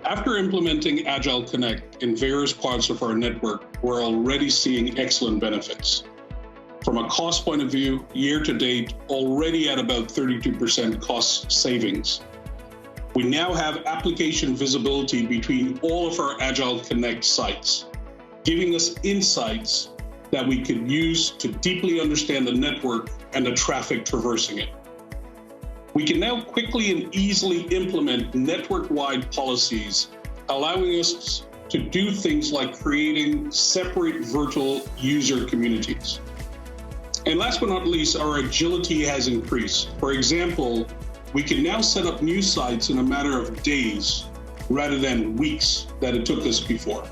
After implementing Agile Connect in various parts of our network, we're already seeing excellent benefits. From a cost point of view, year to date, already at about 32% cost savings. We now have application visibility between all of our Agile Connect sites, giving us insights that we could use to deeply understand the network and the traffic traversing it. We can now quickly and easily implement network-wide policies, allowing us to do things like creating separate virtual user communities. And last but not least, our agility has increased. For example, we can now set up new sites in a matter of days rather than weeks that it took us before.